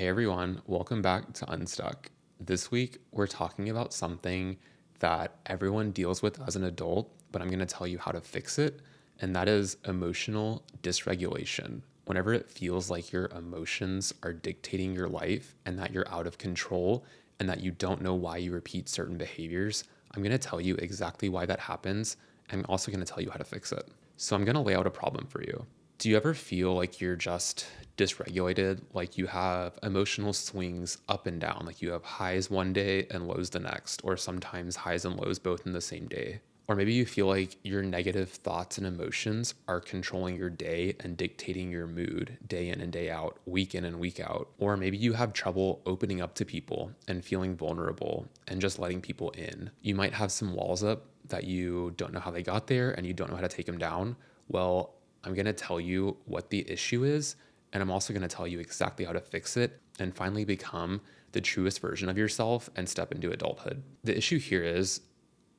Hey everyone, welcome back to Unstuck. This week we're talking about something that everyone deals with as an adult, but I'm going to tell you how to fix it, and that is emotional dysregulation. Whenever it feels like your emotions are dictating your life and that you're out of control and that you don't know why you repeat certain behaviors, I'm going to tell you exactly why that happens. And I'm also going to tell you how to fix it. So I'm going to lay out a problem for you. Do you ever feel like you're just dysregulated, like you have emotional swings up and down, like you have highs one day and lows the next, or sometimes highs and lows both in the same day? Or maybe you feel like your negative thoughts and emotions are controlling your day and dictating your mood day in and day out, week in and week out. Or maybe you have trouble opening up to people and feeling vulnerable and just letting people in. You might have some walls up that you don't know how they got there and you don't know how to take them down. Well, I'm going to tell you what the issue is, and I'm also going to tell you exactly how to fix it and finally become the truest version of yourself and step into adulthood. The issue here is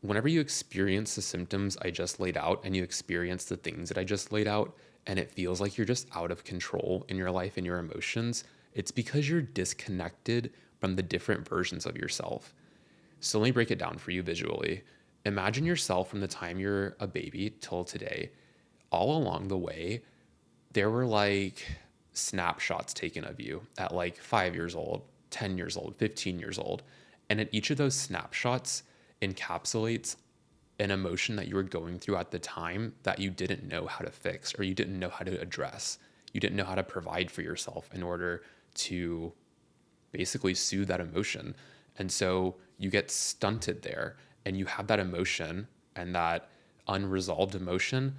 whenever you experience the symptoms I just laid out and you experience the things that I just laid out, and it feels like you're just out of control in your life and your emotions, it's because you're disconnected from the different versions of yourself. So let me break it down for you visually. Imagine yourself from the time you're a baby till today. All along the way, there were like snapshots taken of you at like 5 years old, 10 years old, 15 years old. And at each of those snapshots encapsulates an emotion that you were going through at the time that you didn't know how to fix or you didn't know how to address. You didn't know how to provide for yourself in order to basically soothe that emotion. And so you get stunted there and you have that emotion and that unresolved emotion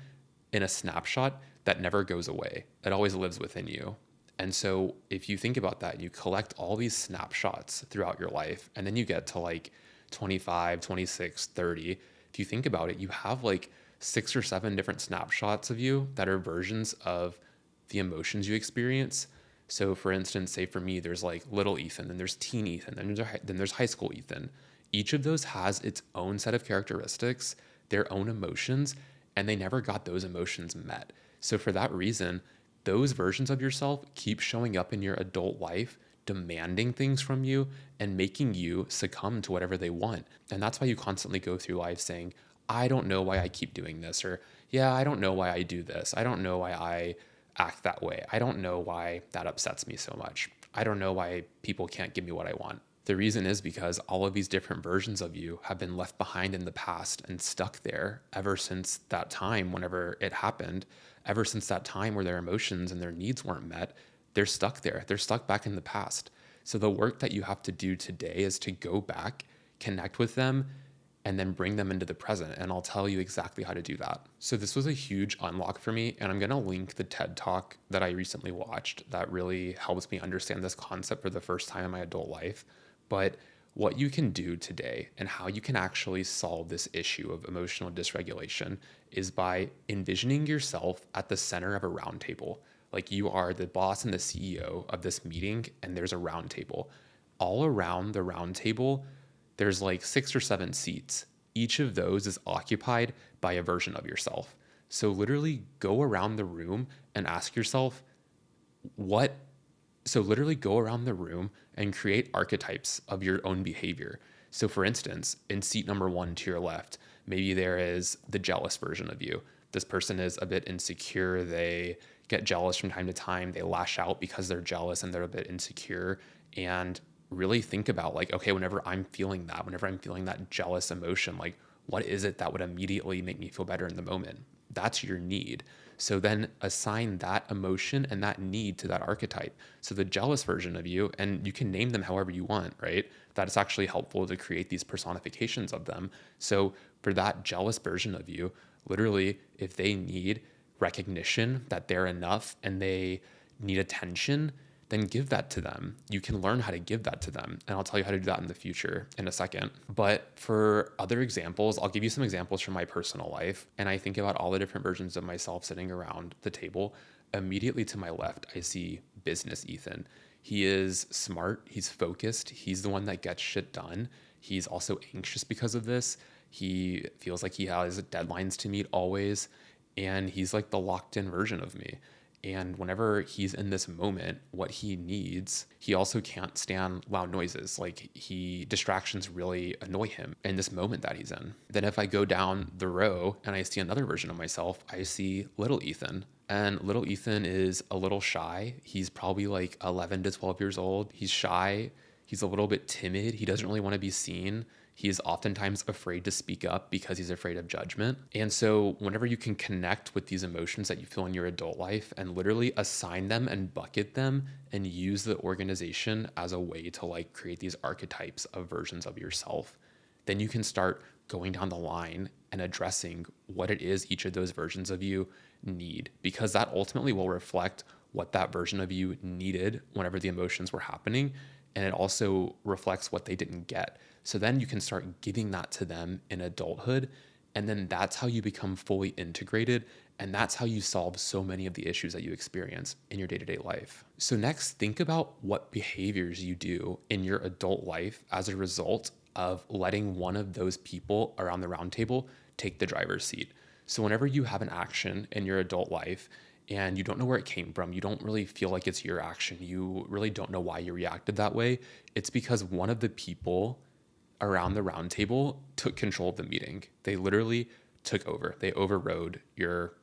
in a snapshot that never goes away. It always lives within you. And so if you think about that, you collect all these snapshots throughout your life, and then you get to like 25, 26, 30. If you think about it, you have like 6 or 7 different snapshots of you that are versions of the emotions you experience. So for instance, say for me, there's like little Ethan, then there's teen Ethan, then there's high school Ethan. Each of those has its own set of characteristics, their own emotions, and they never got those emotions met. So for that reason, those versions of yourself keep showing up in your adult life, demanding things from you and making you succumb to whatever they want. And that's why you constantly go through life saying, I don't know why I keep doing this, or yeah, I don't know why I do this. I don't know why I act that way. I don't know why that upsets me so much. I don't know why people can't give me what I want. The reason is because all of these different versions of you have been left behind in the past and stuck there ever since that time, whenever it happened, ever since that time where their emotions and their needs weren't met. They're stuck there. They're stuck back in the past. So the work that you have to do today is to go back, connect with them, and then bring them into the present. And I'll tell you exactly how to do that. So this was a huge unlock for me. And I'm going to link the TED Talk that I recently watched that really helps me understand this concept for the first time in my adult life. But what you can do today and how you can actually solve this issue of emotional dysregulation is by envisioning yourself at the center of a round table. Like you are the boss and the CEO of this meeting, and there's a round table. All around the round table, there's like 6 or 7 seats. Each of those is occupied by a version of yourself. So literally go around the room and ask yourself, literally go around the room and create archetypes of your own behavior. So for instance, in seat number 1 to your left, maybe there is the jealous version of you. This person is a bit insecure. They get jealous from time to time. They lash out because they're jealous and they're a bit insecure. And really think about like, okay, whenever I'm feeling that jealous emotion, like what is it that would immediately make me feel better in the moment? That's your need. So then assign that emotion and that need to that archetype. So the jealous version of you, and you can name them however you want, right? That is actually helpful to create these personifications of them. So for that jealous version of you, literally, if they need recognition that they're enough and they need attention, then give that to them. You can learn how to give that to them. And I'll tell you how to do that in the future in a second. But for other examples, I'll give you some examples from my personal life. And I think about all the different versions of myself sitting around the table. Immediately to my left, I see business Ethan. He is smart. He's focused. He's the one that gets shit done. He's also anxious because of this. He feels like he has deadlines to meet always. And he's like the locked in version of me. And whenever he's in this moment, what he needs, he also can't stand loud noises. Like distractions really annoy him in this moment that he's in. Then if I go down the row and I see another version of myself, I see little Ethan. And little Ethan is a little shy. He's probably like 11 to 12 years old. He's shy. He's a little bit timid. He doesn't really want to be seen. He is oftentimes afraid to speak up because he's afraid of judgment. And so whenever you can connect with these emotions that you feel in your adult life and literally assign them and bucket them and use the organization as a way to like create these archetypes of versions of yourself, then you can start going down the line and addressing what it is each of those versions of you need, because that ultimately will reflect what that version of you needed whenever the emotions were happening. And it also reflects what they didn't get. So then you can start giving that to them in adulthood. And then that's how you become fully integrated. And that's how you solve so many of the issues that you experience in your day-to-day life. So next, think about what behaviors you do in your adult life as a result of letting one of those people around the round table take the driver's seat. So whenever you have an action in your adult life and you don't know where it came from, you don't really feel like it's your action, you really don't know why you reacted that way, it's because one of the people around the round table took control of the meeting. They literally took over. They overrode your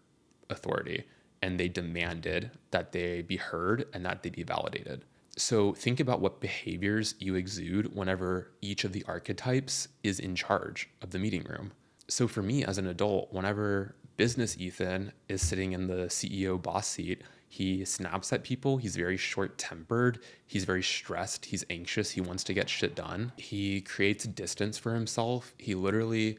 authority and they demanded that they be heard and that they be validated. So think about what behaviors you exude whenever each of the archetypes is in charge of the meeting room. So for me as an adult, whenever business Ethan is sitting in the CEO boss seat, he snaps at people. He's very short-tempered. He's very stressed. He's anxious. He wants to get shit done. He creates distance for himself. He literally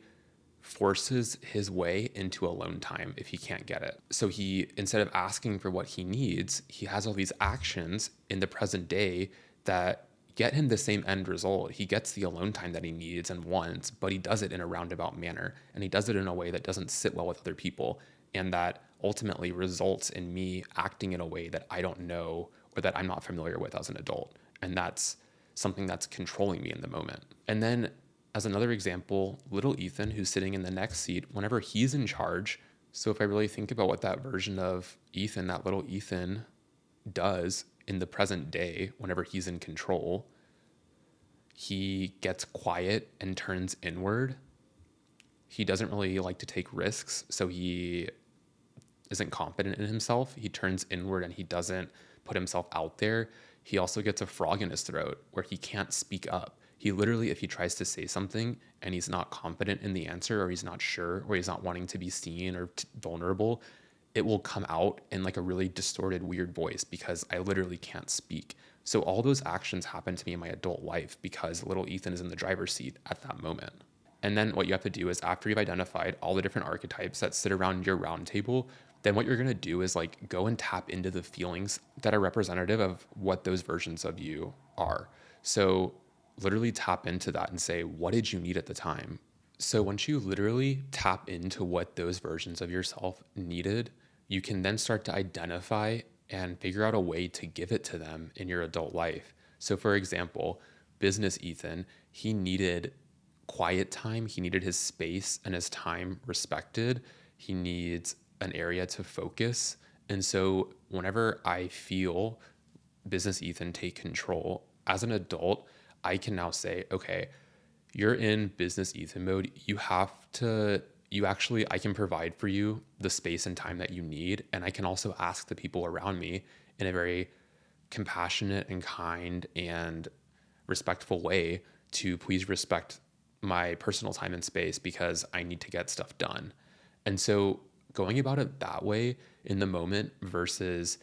forces his way into alone time if he can't get it. So he, instead of asking for what he needs, he has all these actions in the present day that get him the same end result. He gets the alone time that he needs and wants, but he does it in a roundabout manner. And he does it in a way that doesn't sit well with other people. And that ultimately results in me acting in a way that I don't know or that I'm not familiar with as an adult. And that's something that's controlling me in the moment. And then as another example, little Ethan, who's sitting in the next seat, whenever he's in charge, so if I really think about what that version of Ethan, that little Ethan does in the present day, whenever he's in control, he gets quiet and turns inward. He doesn't really like to take risks, so he isn't confident in himself. He turns inward and he doesn't put himself out there. He also gets a frog in his throat where he can't speak up. He literally, if he tries to say something and he's not confident in the answer, or he's not sure, or he's not wanting to be seen or vulnerable, it will come out in like a really distorted, weird voice because I literally can't speak. So all those actions happen to me in my adult life because little Ethan is in the driver's seat at that moment. And then what you have to do is, after you've identified all the different archetypes that sit around your round table, then what you're going to do is like go and tap into the feelings that are representative of what those versions of you are. So literally tap into that and say, what did you need at the time? So once you literally tap into what those versions of yourself needed, you can then start to identify and figure out a way to give it to them in your adult life. So for example, business Ethan, he needed quiet time. He needed his space and his time respected. He needs an area to focus. And so whenever I feel business Ethan take control as an adult, I can now say, okay, you're in business Ethan mode. I can provide for you the space and time that you need. And I can also ask the people around me in a very compassionate and kind and respectful way to please respect my personal time and space because I need to get stuff done. And so going about it that way in the moment versus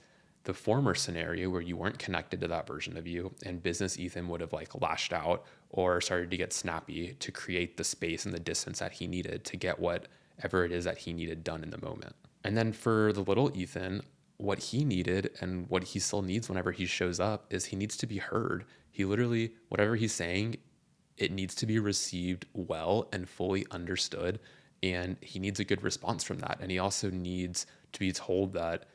the former scenario where you weren't connected to that version of you and business Ethan would have like lashed out or started to get snappy to create the space and the distance that he needed to get whatever it is that he needed done in the moment. And then for the little Ethan, what he needed and what he still needs whenever he shows up is he needs to be heard. He literally, whatever he's saying, it needs to be received well and fully understood. And he needs a good response from that. And he also needs to be told that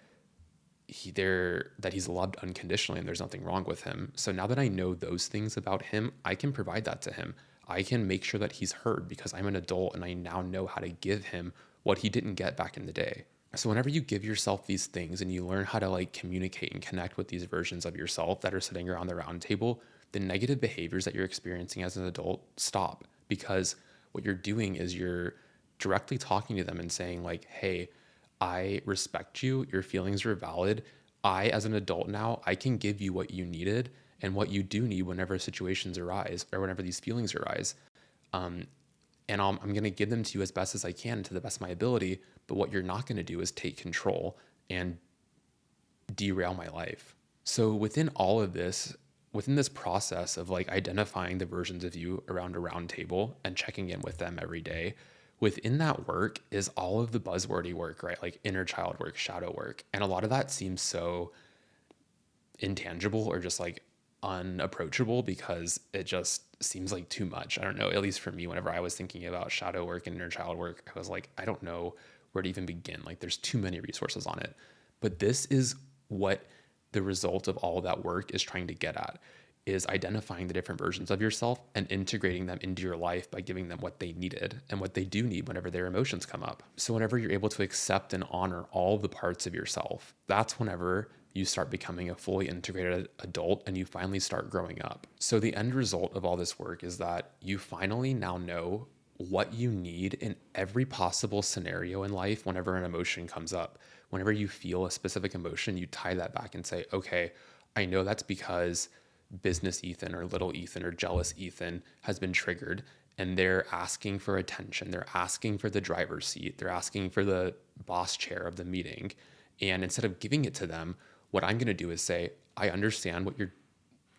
he's loved unconditionally and there's nothing wrong with him. So now that I know those things about him, I can provide that to him. I can make sure that he's heard because I'm an adult and I now know how to give him what he didn't get back in the day. So whenever you give yourself these things and you learn how to like communicate and connect with these versions of yourself that are sitting around the round table, the negative behaviors that you're experiencing as an adult stop, because what you're doing is you're directly talking to them and saying like, hey, I respect you. Your feelings are valid. I, as an adult now, I can give you what you needed and what you do need whenever situations arise or whenever these feelings arise. And I'm going to give them to you as best as I can to the best of my ability. But what you're not going to do is take control and derail my life. So within all of this, within this process of like identifying the versions of you around a round table and checking in with them every day, within that work is all of the buzzwordy work, right? Like inner child work, shadow work. And a lot of that seems so intangible or just like unapproachable because it just seems like too much. I don't know, at least for me, whenever I was thinking about shadow work and inner child work, I was like, I don't know where to even begin. Like there's too many resources on it. But this is what the result of all of that work is trying to get at, is identifying the different versions of yourself and integrating them into your life by giving them what they needed and what they do need whenever their emotions come up. So whenever you're able to accept and honor all the parts of yourself, that's whenever you start becoming a fully integrated adult and you finally start growing up. So the end result of all this work is that you finally now know what you need in every possible scenario in life whenever an emotion comes up. Whenever you feel a specific emotion, you tie that back and say, okay, I know that's because business Ethan or little Ethan or jealous Ethan has been triggered and they're asking for attention. They're asking for the driver's seat. They're asking for the boss chair of the meeting. And instead of giving it to them, what I'm going to do is say, I understand what you're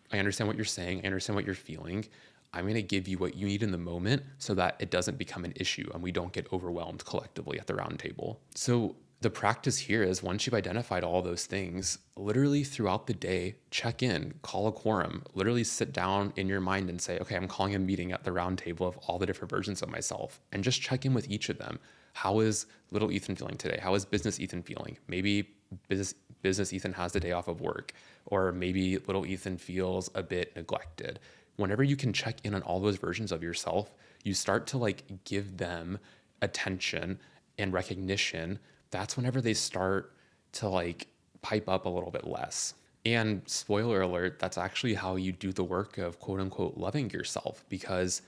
saying. I understand what you're feeling. I'm going to give you what you need in the moment so that it doesn't become an issue and we don't get overwhelmed collectively at the round table. So the practice here is once you've identified all those things, literally throughout the day, check in, call a quorum, literally sit down in your mind and say, okay, I'm calling a meeting at the round table of all the different versions of myself and just check in with each of them. How is little Ethan feeling today? How is business Ethan feeling? Maybe business Ethan has the day off of work, or maybe little Ethan feels a bit neglected. Whenever you can check in on all those versions of yourself, you start to like give them attention and recognition. That's whenever they start to like pipe up a little bit less. And spoiler alert, that's actually how you do the work of quote unquote loving yourself. Because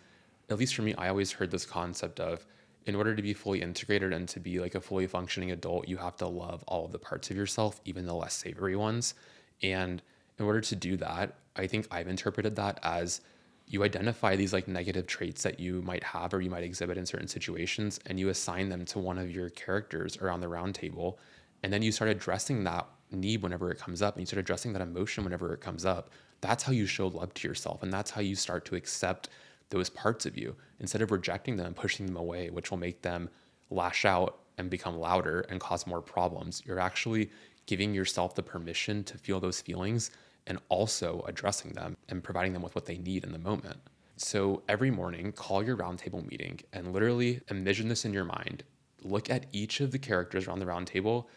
at least for me, I always heard this concept of in order to be fully integrated and to be like a fully functioning adult, you have to love all of the parts of yourself, even the less savory ones. And in order to do that, I think I've interpreted that as you identify these like negative traits that you might have or you might exhibit in certain situations, and you assign them to one of your characters around the round table. And then you start addressing that need whenever it comes up and you start addressing that emotion whenever it comes up. That's how you show love to yourself. And that's how you start to accept those parts of you instead of rejecting them and pushing them away, which will make them lash out and become louder and cause more problems. You're actually giving yourself the permission to feel those feelings and also addressing them and providing them with what they need in the moment. So every morning, call your roundtable meeting and literally envision this in your mind. Look at each of the characters around the round table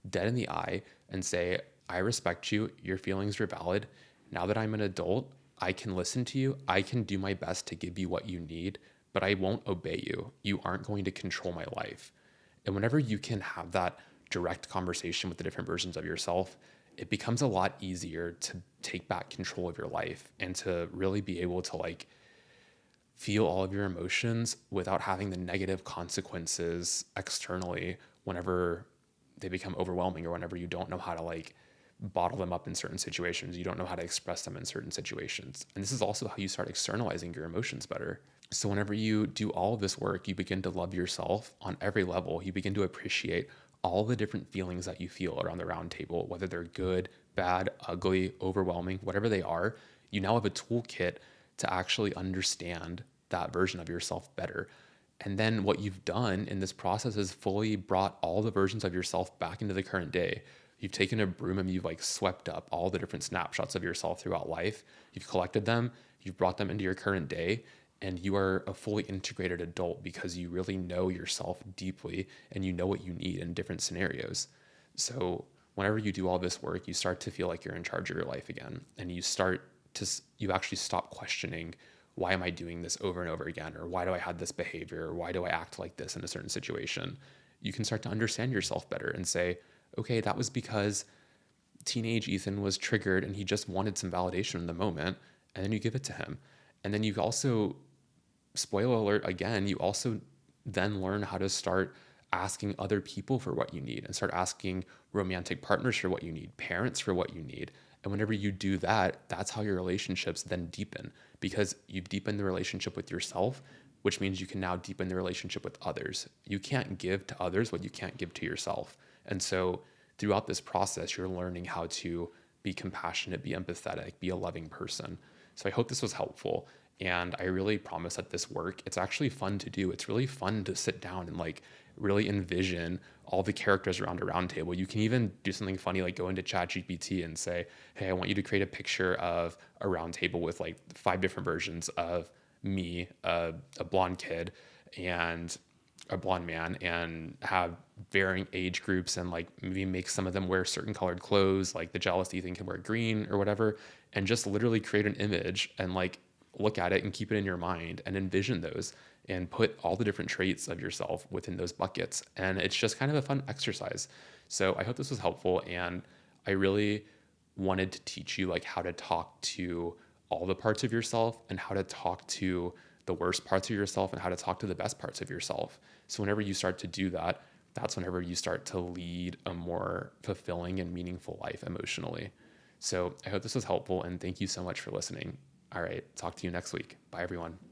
dead in the eye and say, I respect you. Your feelings are valid. Now that I'm an adult, I can listen to you. I can do my best to give you what you need, but I won't obey you. You aren't going to control my life. And whenever you can have that direct conversation with the different versions of yourself, it becomes a lot easier to take back control of your life and to really be able to like feel all of your emotions without having the negative consequences externally whenever they become overwhelming or whenever you don't know how to like bottle them up in certain situations. You don't know how to express them in certain situations. And this is also how you start externalizing your emotions better. So whenever you do all of this work, you begin to love yourself on every level. You begin to appreciate all the different feelings that you feel around the round table, whether they're good, bad, ugly, overwhelming, whatever they are. You now have a toolkit to actually understand that version of yourself better. And then what you've done in this process is fully brought all the versions of yourself back into the current day. You've taken a broom and you've like swept up all the different snapshots of yourself throughout life. You've collected them, you've brought them into your current day, and you are a fully integrated adult because you really know yourself deeply and you know what you need in different scenarios. So whenever you do all this work, you start to feel like you're in charge of your life again. And you actually stop questioning, why am I doing this over and over again? Or why do I have this behavior? Or why do I act like this in a certain situation? you can start to understand yourself better and say, okay, that was because teenage Ethan was triggered and he just wanted some validation in the moment. And then you give it to him. And then you also, spoiler alert again, you also then learn how to start asking other people for what you need and start asking romantic partners for what you need, parents for what you need. And whenever you do that, that's how your relationships then deepen, because you deepen the relationship with yourself, which means you can now deepen the relationship with others. You can't give to others what you can't give to yourself. And so throughout this process, you're learning how to be compassionate, be empathetic, be a loving person. So I hope this was helpful. And I really promise that this work, it's actually fun to do. It's really fun to sit down and like really envision all the characters around a round table. You can even do something funny, like go into ChatGPT and say, hey, I want you to create a picture of a round table with like 5 different versions of me, a blonde kid, and a blonde man, and have varying age groups, and like maybe make some of them wear certain colored clothes, like the jealous Ethan can wear green or whatever, and just literally create an image and like look at it and keep it in your mind and envision those and put all the different traits of yourself within those buckets. And it's just kind of a fun exercise. So I hope this was helpful. And I really wanted to teach you like how to talk to all the parts of yourself and how to talk to the worst parts of yourself and how to talk to the best parts of yourself. So whenever you start to do that, that's whenever you start to lead a more fulfilling and meaningful life emotionally. So I hope this was helpful, and thank you so much for listening. All right, talk to you next week. Bye, everyone.